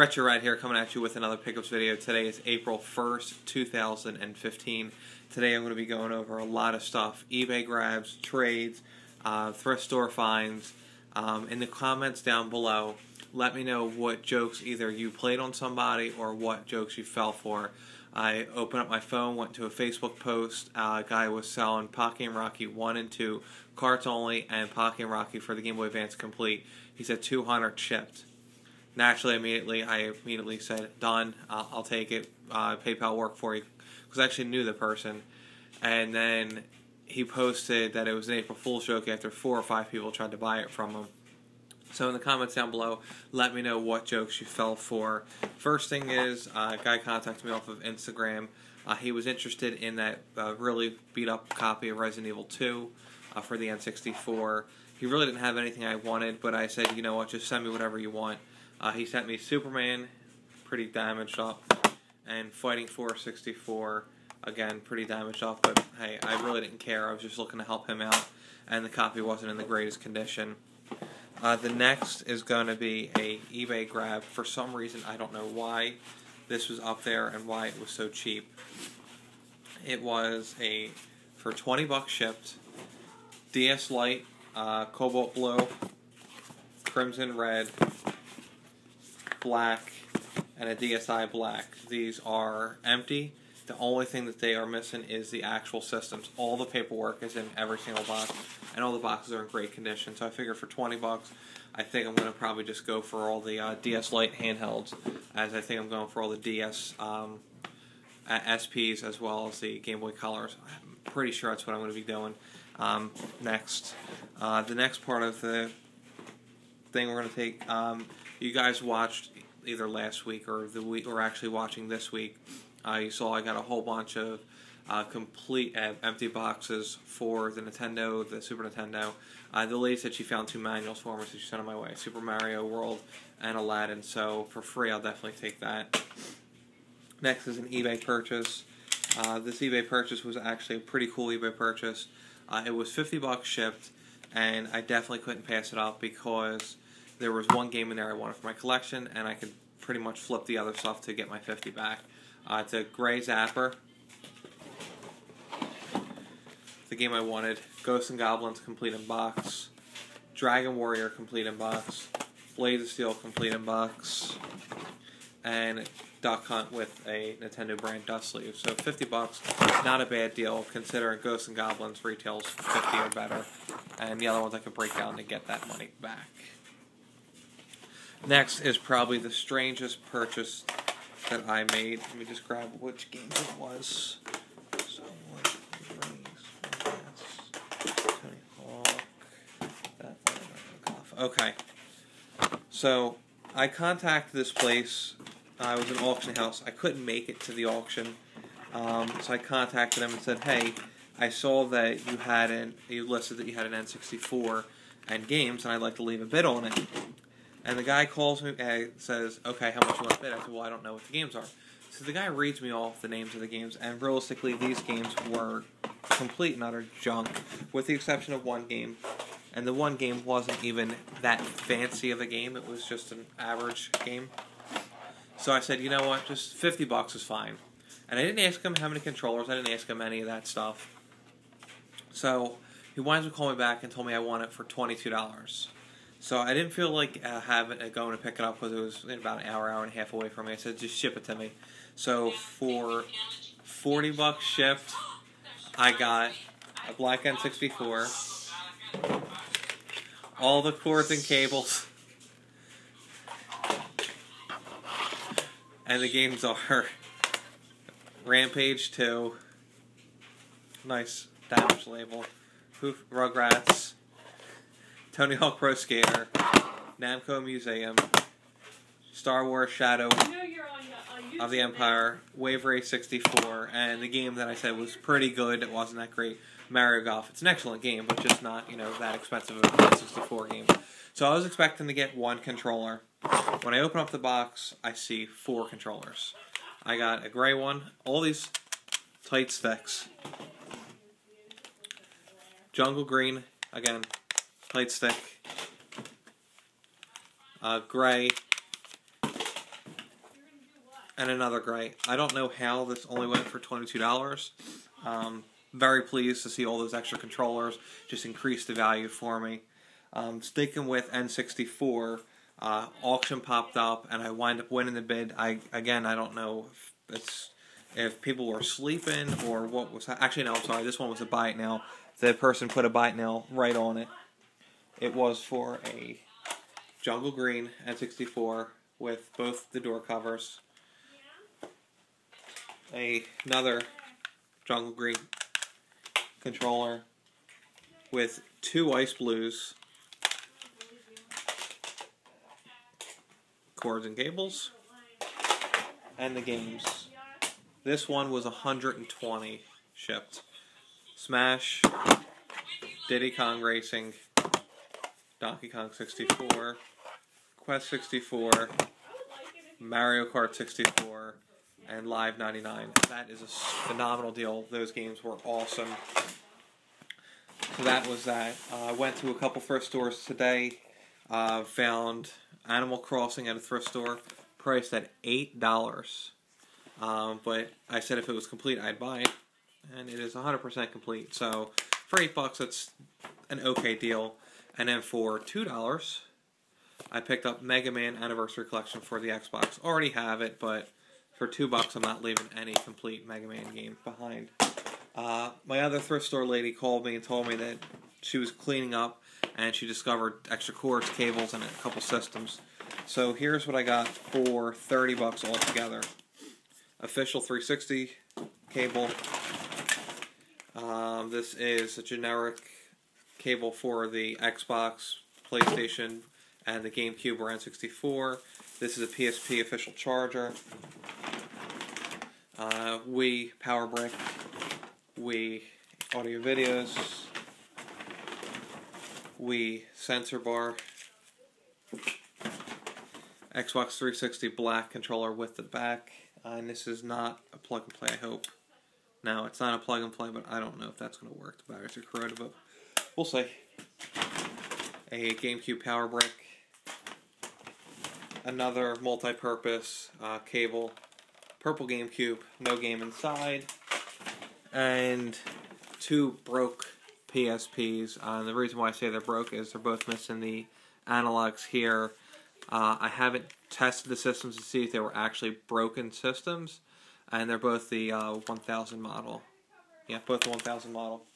Retro Rat here, coming at you with another pickups video. Today is April 1st, 2015. Today I'm going to be going over a lot of stuff. eBay grabs, trades, thrift store finds. In the comments down below, let me know what jokes either you played on somebody or what jokes you fell for. I opened up my phone, went to a Facebook post. A guy was selling Pocky and Rocky 1 and 2, carts only, and Pocky and Rocky for the Game Boy Advance complete. He said 200 shipped. Naturally, I immediately said, done, I'll take it, PayPal work for you, because I actually knew the person. And then he posted that it was an April Fool's joke after 4 or 5 people tried to buy it from him. So in the comments down below, let me know what jokes you fell for. First thing is, a guy contacted me off of Instagram. He was interested in that really beat-up copy of Resident Evil 2 for the N64. He really didn't have anything I wanted, but I said, you know what, just send me whatever you want. He sent me Superman, pretty damaged up, and Fighting Force 64, again, pretty damaged up, but hey, I really didn't care. I was just looking to help him out, and the copy wasn't in the greatest condition. The next is going to be a eBay grab. For some reason, I don't know why this was up there and why it was so cheap. It was for 20 bucks shipped, DS Lite, Cobalt Blue, Crimson Red, Black, and a DSi Black. These are empty. The only thing that they are missing is the actual systems. All the paperwork is in every single box, and all the boxes are in great condition. So I figured for 20 bucks, I think I'm going to probably just go for all the DS Lite handhelds, as I think I'm going for all the DS SPs as well as the Game Boy Colors. I'm pretty sure that's what I'm going to be doing next. The next part of the thing we're going to take, you guys watched either last week or the week, or actually watching this week. You saw I got a whole bunch of complete empty boxes for the Nintendo, the Super Nintendo. The lady said she found 2 manuals for me, so she sent them my way: Super Mario World and Aladdin. So for free, I'll definitely take that. Next is an eBay purchase. This eBay purchase was actually a pretty cool eBay purchase. It was 50 bucks shipped, and I definitely couldn't pass it up because there was one game in there I wanted for my collection, and I could pretty much flip the other stuff to get my 50 back. It's a Gray Zapper, the game I wanted. Ghosts and Goblins complete in box. Dragon Warrior complete in box. Blades of Steel complete in box. And Duck Hunt with a Nintendo brand dust sleeve. So 50 bucks, not a bad deal considering Ghosts and Goblins retails 50 or better. And the other ones I could break down to get that money back. Next is probably the strangest purchase that I made. Let me just grab which game it was. So, Tony Hawk. Okay. So, I contacted this place. It was an auction house. I couldn't make it to the auction. So I contacted them and said, hey, I saw that you listed that you had an N64 and games, and I'd like to leave a bid on it. And the guy calls me and says, okay, how much you want to bid? I said, well, I don't know what the games are. So the guy reads me off the names of the games, and realistically, these games were complete and utter junk, with the exception of one game. And the one game wasn't even that fancy of a game. It was just an average game. So I said, you know what, just 50 bucks is fine. And I didn't ask him how many controllers. I didn't ask him any of that stuff. So he winds up calling me back and told me I want it for $22. So I didn't feel like going to pick it up because it was about an hour and a half away from me. I said, just ship it to me. So for 40 bucks shipped, I got a Black N64, all the cords and cables, and the games are Rampage 2, nice damage label, Rugrats, Tony Hawk Pro Skater, Namco Museum, Star Wars Shadow of the Empire, Wave Race 64, and the game that I said was pretty good, it wasn't that great, Mario Golf. It's an excellent game, but just not, that expensive of a N64 game. So I was expecting to get 1 controller. When I open up the box, I see 4 controllers. I got a gray one, all these tight sticks, Jungle Green, again, tight stick, gray, And another great. I don't know how this only went for $22. Very pleased to see all those extra controllers just increase the value for me. Sticking with N64, auction popped up and I wind up winning the bid. I don't know if people were sleeping or what was. Actually, no, I'm sorry. This one was a buy it now. The person put a buy it now right on it. It was for a Jungle Green N64 with both the door covers. Another Jungle Green controller with 2 Ice Blues, cords and cables, and the games. This one was 120 shipped. Smash, Diddy Kong Racing, Donkey Kong 64, Quest 64, Mario Kart 64, and Live 99. That is a phenomenal deal. Those games were awesome. So that was that. I went to a couple thrift stores today. Found Animal Crossing at a thrift store, priced at $8. But I said if it was complete, I'd buy it. And it is 100% complete. So for $8, that's an okay deal. And then for $2, I picked up Mega Man Anniversary Collection for the Xbox. Already have it, but for $2, I'm not leaving any complete Mega Man game behind. My other thrift store lady called me and told me that she was cleaning up and she discovered extra cords, cables, and a couple systems. So here's what I got for $30 altogether. Official 360 cable. This is a generic cable for the Xbox, PlayStation, and the GameCube or N64. This is a PSP official charger. Wii power brick, Wii audio videos, Wii sensor bar, Xbox 360 black controller with the back, and this is not a plug and play, I hope. No, it's not a plug and play, but I don't know if that's going to work. The batteries are corroded, but we'll see. A GameCube power brick, another multi-purpose cable, purple GameCube, no game inside, and 2 broke PSPs. The reason why I say they're broke is they're both missing the analogs here. I haven't tested the systems to see if they were actually broken systems, and they're both the 1000 model. Yeah, both the 1000 model.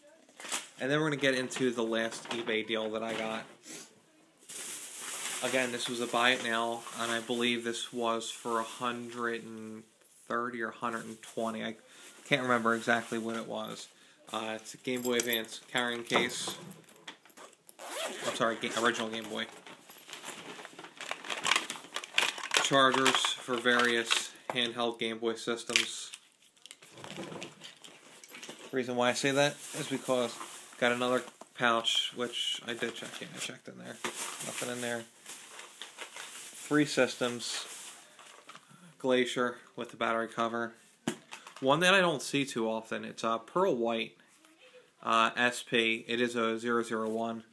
And then we're going to get into the last eBay deal that I got. Again, this was a buy it now, and I believe this was for $130 or $120. I can't remember exactly what it was. It's a Game Boy Advance carrying case. I'm sorry, original Game Boy. Chargers for various handheld Game Boy systems. The reason why I say that is because got another pouch, which I did check in. I checked in there. Nothing in there. 3 systems. Glacier with the battery cover. One that I don't see too often. It's a Pearl White SP. It is a 001.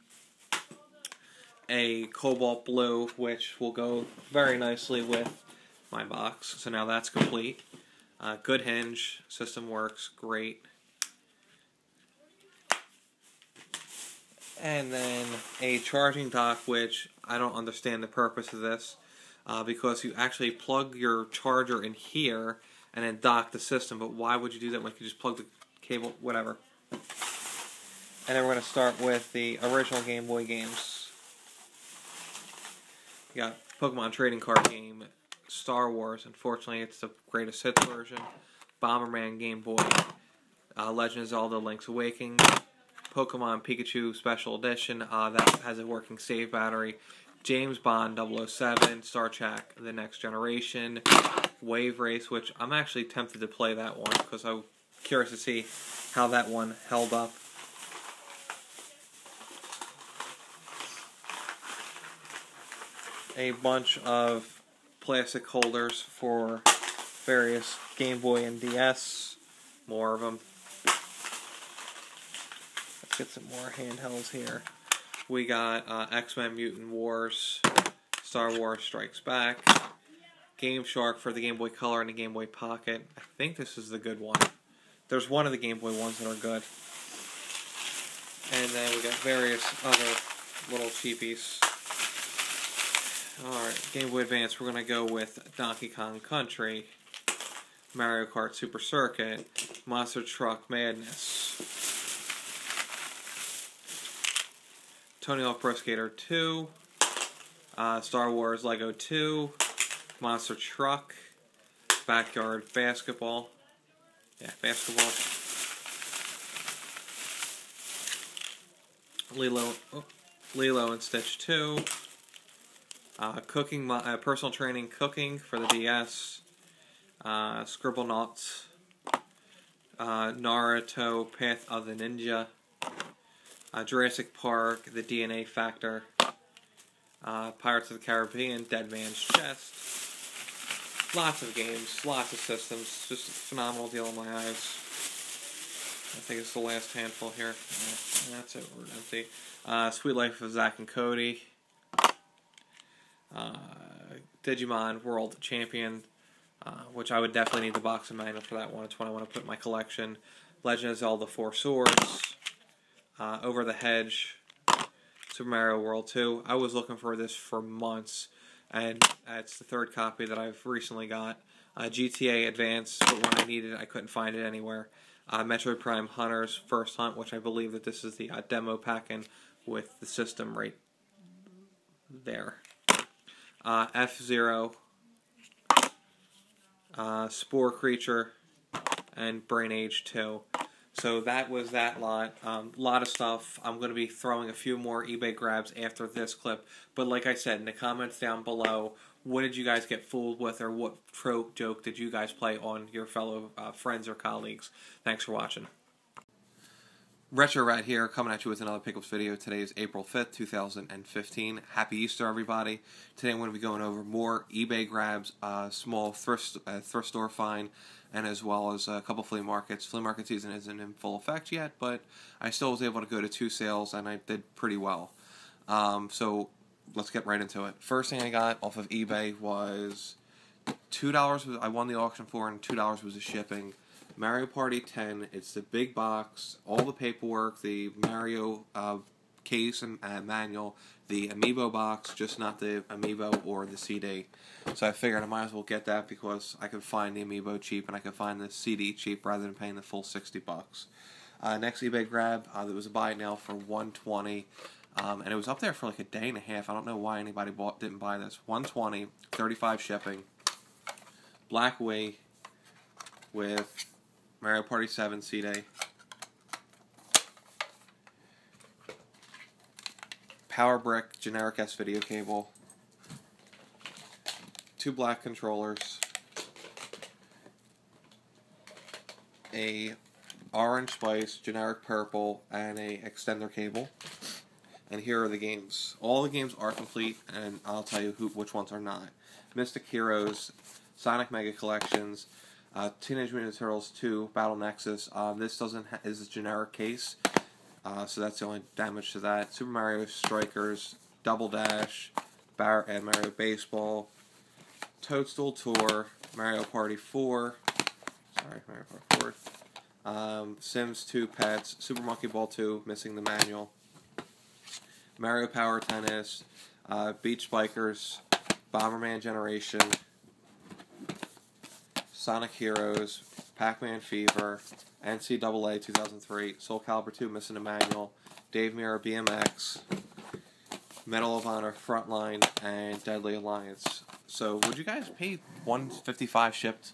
A Cobalt Blue, which will go very nicely with my box. So now that's complete. Good hinge. System works great. And then a charging dock, which I don't understand the purpose of this. Because you actually plug your charger in here and then dock the system. But why would you do that when you could just plug the cable, whatever. And then we're going to start with the original Game Boy games. You got Pokemon Trading Card Game, Star Wars, unfortunately it's the greatest hits version, Bomberman Game Boy, Legend of Zelda Link's Awakening, Pokemon Pikachu Special Edition, that has a working save battery, James Bond 007, Star Trek The Next Generation, Wave Race, which I'm actually tempted to play that one because I'm curious to see how that one held up. A bunch of plastic holders for various Game Boy and DS. More of them. Let's get some more handhelds here. We got X-Men Mutant Wars, Star Wars Strikes Back, Game Shark for the Game Boy Color and the Game Boy Pocket. I think this is the good one. There's one of the Game Boy ones that are good. And then we got various other little cheapies. Alright, Game Boy Advance, we're going to go with Donkey Kong Country, Mario Kart Super Circuit, Monster Truck Madness, Tony Hawk Pro Skater 2, Star Wars Lego 2, Monster Truck, Backyard Basketball, basketball, Lilo and Stitch 2, cooking, personal training cooking for the DS, Scribblenauts, Naruto Path of the Ninja, Jurassic Park, The DNA Factor, Pirates of the Caribbean, Dead Man's Chest. Lots of games, lots of systems, just a phenomenal deal in my eyes. I think it's the last handful here. That's it, we're empty. Sweet Life of Zack and Cody. Digimon World Champion, which I would definitely need the box and manual for that one. It's one I want to put in my collection. Legend of Zelda 4 Swords. Over the Hedge. Super Mario World 2. I was looking for this for months, and it's the third copy that I've recently got. GTA Advance, but when I needed it, I couldn't find it anywhere. Metroid Prime Hunter's First Hunt, which I believe that this is the demo pack-in with the system right there. F-Zero, Spore Creature, and Brain Age 2. So that was that lot. Lot of stuff. I'm going to be throwing a few more eBay grabs after this clip. But like I said, in the comments down below, what did you guys get fooled with, or what trope joke did you guys play on your fellow friends or colleagues? Thanks for watching. Retro Rat here, coming at you with another Pickups video. Today is April 5th, 2015. Happy Easter, everybody. Today I'm going to be going over more eBay grabs, small thrift store find, and as well as a couple flea markets. Flea market season isn't in full effect yet, but I still was able to go to 2 sales, and I did pretty well. So let's get right into it. First thing I got off of eBay was $2. I won the auction for, and $2 was the shipping. Mario Party 10. It's the big box, all the paperwork, the Mario case and manual, the Amiibo box, just not the Amiibo or the CD. So I figured I might as well get that because I could find the Amiibo cheap and I could find the CD cheap rather than paying the full $60. Next eBay grab, there was a buy now for $120, and it was up there for like a day and a half. I don't know why anybody didn't buy this. $120, $35 shipping. Black Wii with Mario Party 7 CD. Power Brick generic S video cable. 2 black controllers. A Orange Spice generic purple and a extender cable. And here are the games. All the games are complete, and I'll tell you which ones are not. Mystic Heroes, Sonic Mega Collections, Teenage Mutant Ninja Turtles 2, Battle Nexus. This is a generic case, so that's the only damage to that. Super Mario Strikers, Double Dash, and Mario Baseball, Toadstool Tour, Mario Party 4, Mario Party 4, Sims 2 Pets, Super Monkey Ball 2, missing the manual, Mario Power Tennis, Beach Bikers, Bomberman Generation, Sonic Heroes, Pac-Man Fever, NCAA 2003, Soul Calibur 2 missing a manual, Dave Mirra BMX, Medal of Honor Frontline, and Deadly Alliance. So would you guys pay $155 shipped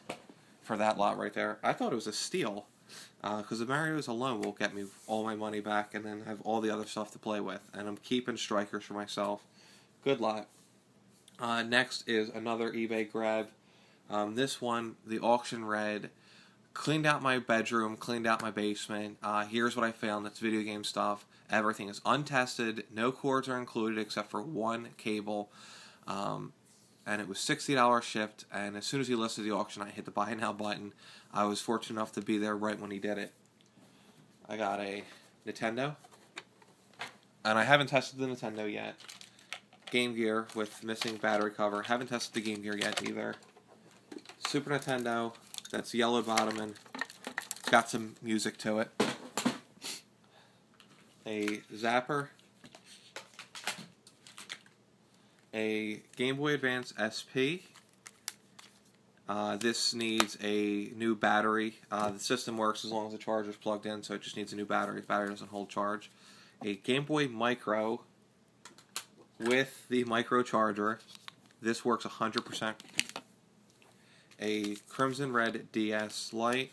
for that lot right there? I thought it was a steal, because the Marios alone will get me all my money back and then have all the other stuff to play with. And I'm keeping Strikers for myself. Good lot. Next is another eBay grab. This one, the auction red, cleaned out my bedroom, cleaned out my basement. Here's what I found. That's video game stuff. Everything is untested. No cords are included except for one cable. And it was $60 shipped. And as soon as he listed the auction, I hit the buy now button. I was fortunate enough to be there right when he did it. I got a Nintendo. And I haven't tested the Nintendo yet. Game Gear with missing battery cover. Haven't tested the Game Gear yet either. Super Nintendo, that's yellow bottoming. It's got some music to it. A Zapper. A Game Boy Advance SP. This needs a new battery. The system works as long as the charger is plugged in, so it just needs a new battery. The battery doesn't hold charge. A Game Boy Micro with the micro charger. This works 100%. A Crimson Red DS Lite.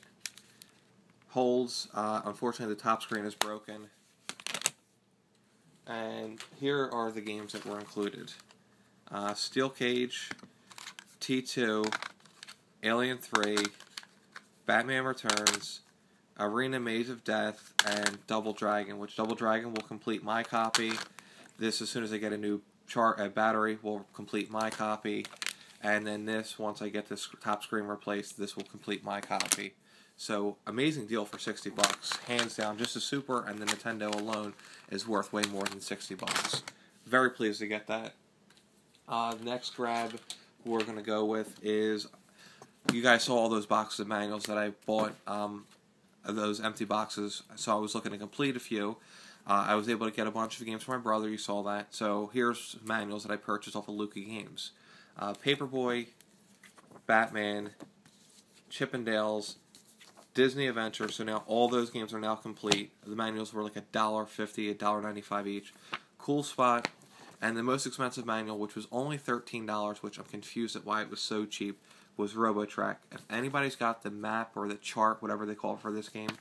Holds. Unfortunately, the top screen is broken. And here are the games that were included. Steel Cage, T2, Alien 3, Batman Returns, Arena Maze of Death, and Double Dragon, which Double Dragon will complete my copy. This, as soon as I get a new battery, will complete my copy. And then this, once I get this top screen replaced, this will complete my copy. So, amazing deal for $60. Hands down, just the Super and the Nintendo alone is worth way more than $60. Very pleased to get that. Next grab we're going to go with is, you guys saw all those boxes of manuals that I bought, those empty boxes, so I was looking to complete a few. I was able to get a bunch of games for my brother, you saw that. So here's manuals that I purchased off of Luca Games. Paperboy, Batman, Chippendales, Disney Adventure, so now all those games are now complete. The manuals were like $1.50, $1.95 each. Cool Spot, and the most expensive manual, which was only $13, which I'm confused at why it was so cheap, was RoboTrek. If anybody's got the map or the chart, whatever they call it for this game,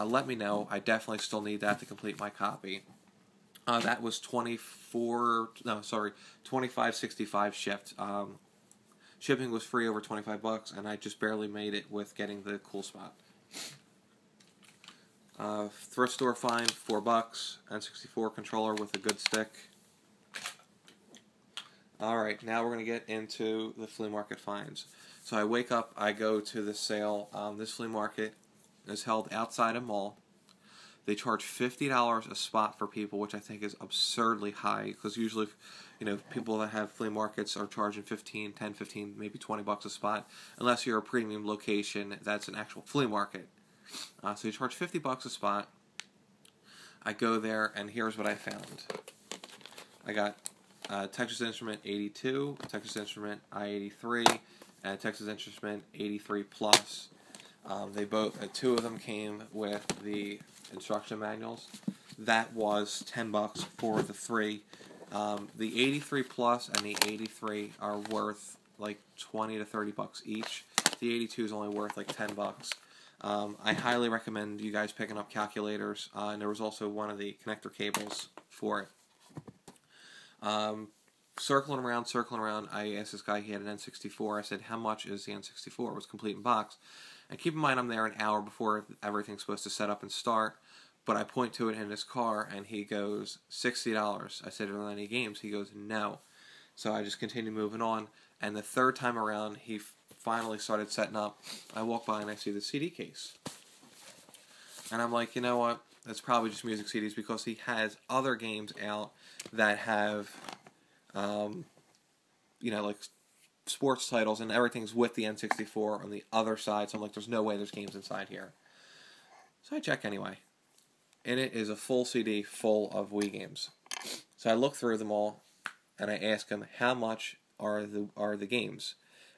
let me know. I definitely still need that to complete my copy. That was $25.65 shipped. Shipping was free over $25, and I just barely made it with getting the Cool Spot. Thrift store find, $4. N64 controller with a good stick. Alright, now we're going to get into the flea market finds. So I wake up, I go to the sale. This flea market is held outside a mall. They charge $50 a spot for people, which I think is absurdly high, because usually, people that have flea markets are charging $10, $15, maybe $20 a spot, unless you're a premium location that's an actual flea market. So you charge $50 a spot. I go there, and here's what I found. I got Texas Instrument 82, Texas Instrument i83, and Texas Instrument 83 Plus. They both, two of them came with the instruction manuals. That was $10 for the three. The 83 Plus and the 83 are worth like $20 to $30 each. The 82 is only worth like $10. I highly recommend you guys picking up calculators, and there was also one of the connector cables for it. Circling around, I asked this guy, he had an N64. I said, how much is the N64? It was complete in box. And keep in mind, I'm there an hour before everything's supposed to set up and start, but I point to it in his car, and he goes, $60. I said, are there any games? He goes, no. So I just continued moving on, and the third time around, he finally started setting up. I walk by, and I see the CD case. And I'm like, you know what? That's probably just music CDs, because he has other games out that have, like sports titles, and everything's with the N64 on the other side. So I'm like, there's no way there's games inside here. So I check anyway. And it is a full CD full of Wii games. So I look through them all, and I ask him, how much are the games?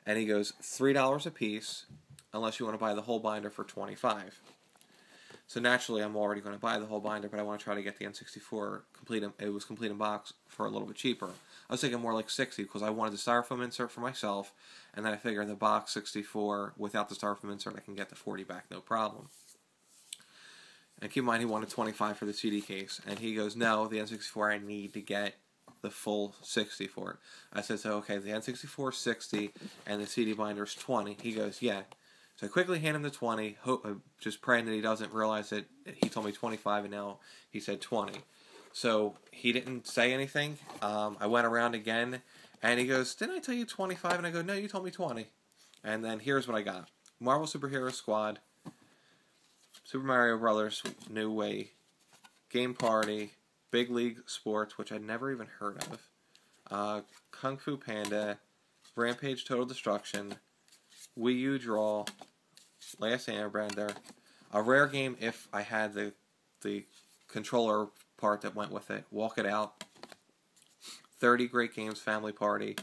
And he goes, $3 a piece, unless you want to buy the whole binder for $25. So naturally, I'm already going to buy the whole binder, but I want to try to get the N64 complete. It was complete in box for a little bit cheaper. I was thinking more like $60, because I wanted the styrofoam insert for myself, and then I figured the box 64 without the styrofoam insert, I can get the 40 back, no problem. And keep in mind, he wanted $25 for the CD case, and he goes, no, the N64, I need to get the full 60 for it. I said, so okay, the N64 is 60, and the CD binder is 20. He goes, yeah. So I quickly hand him the 20, just praying that he doesn't realize that he told me 25 and now he said 20. So he didn't say anything. I went around again, and he goes, didn't I tell you 25? And I go, no, you told me 20. And then here's what I got. Marvel Superhero Squad, Super Mario Brothers New Way, Game Party, Big League Sports, which I'd never even heard of, Kung Fu Panda, Rampage Total Destruction, Wii U draw, Last Airbender, a rare game if I had the controller part that went with it, Walk It Out, 30 Great Games Family Party,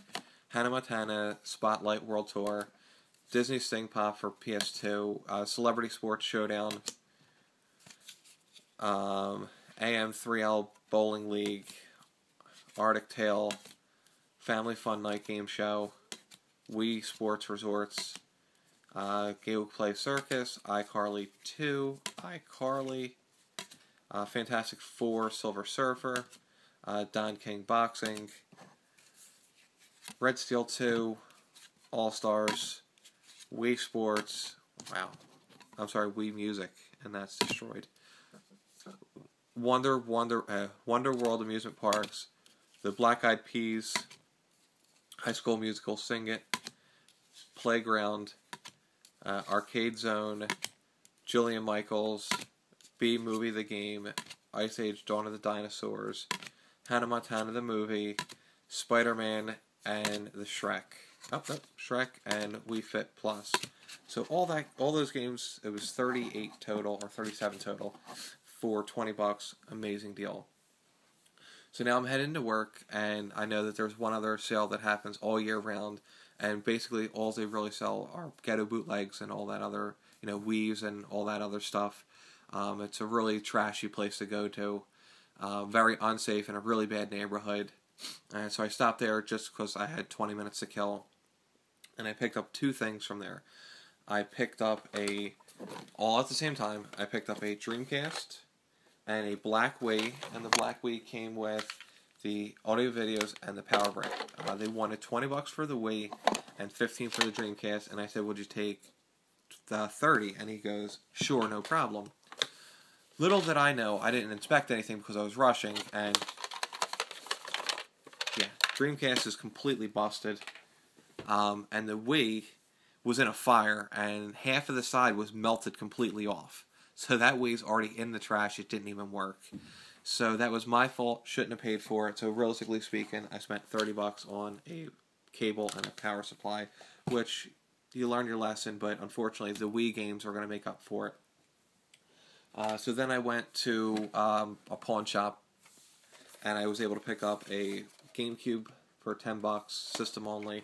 Hannah Montana Spotlight World Tour, Disney Sting Pop for PS2, Celebrity Sports Showdown, AM3L Bowling League, Arctic Tail, Family Fun Night Game Show, Wii Sports Resorts, Gay Play Circus, iCarly 2, iCarly, Fantastic Four Silver Surfer, Don King Boxing, Red Steel 2, All Stars, Wii Sports, Wii Music, and that's destroyed. Wonder World Amusement Parks, the Black Eyed Peas, High School Musical, Sing It, Playground, Arcade Zone, Jillian Michaels, B Movie the Game, Ice Age Dawn of the Dinosaurs, Hannah Montana the Movie, Spider-Man, and the Shrek. Shrek and Wii Fit Plus. So all those games, it was 38 total or 37 total for $20. Amazing deal. So now I'm heading to work, and I know that there's one other sale that happens all year round, and basically all they really sell are ghetto bootlegs and all that other, Wii's and all that other stuff. It's a really trashy place to go to, very unsafe in a really bad neighborhood. And so I stopped there just because I had 20 minutes to kill, and I picked up two things from there. I picked up all at the same time, I picked up a Dreamcast and a Black Wii, and the Black Wii came with the audio videos and the power brick. They wanted $20 for the Wii and $15 for the Dreamcast, and I said, would you take the $30? And he goes, sure, no problem. Little did I know, I didn't inspect anything because I was rushing, and yeah, Dreamcast is completely busted, and the Wii was in a fire, and half of the side was melted completely off. So that Wii's already in the trash, it didn't even work. So that was my fault, shouldn't have paid for it. So realistically speaking, I spent $30 on a cable and a power supply, which you learn your lesson, but unfortunately the Wii games are going to make up for it. So then I went to a pawn shop, and I was able to pick up a GameCube for $10, system only.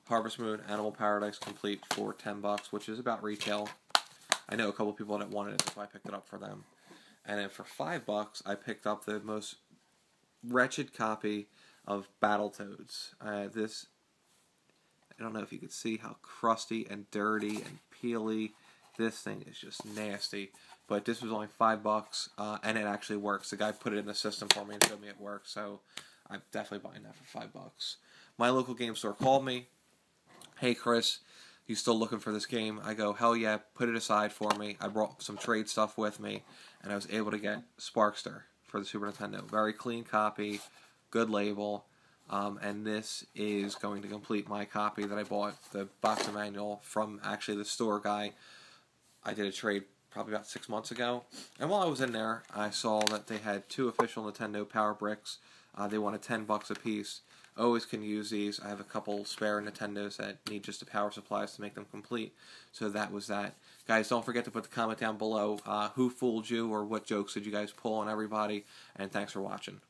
Harvest Moon Animal Paradise Complete for $10, which is about retail. I know a couple people that wanted it, so I picked it up for them. And then for $5, I picked up the most wretched copy of Battletoads. I don't know if you could see how crusty and dirty and peely. This thing is just nasty. But this was only $5, and it actually works. The guy put it in the system for me and showed me it works, so I'm definitely buying that for $5. My local game store called me. Hey, Chris, you still looking for this game? I go, hell yeah, put it aside for me. I brought some trade stuff with me, and I was able to get Sparkster for the Super Nintendo. Very clean copy, good label, and this is going to complete my copy that I bought, the box of manual from actually the store guy. I did a trade probably about 6 months ago, and while I was in there, I saw that they had 2 official Nintendo Power Bricks. They wanted $10 a piece. Always can use these. I have a couple spare Nintendos that need just the power supplies to make them complete. So that was that. Guys, don't forget to put the comment down below. Who fooled you, or what jokes did you guys pull on everybody? And thanks for watching.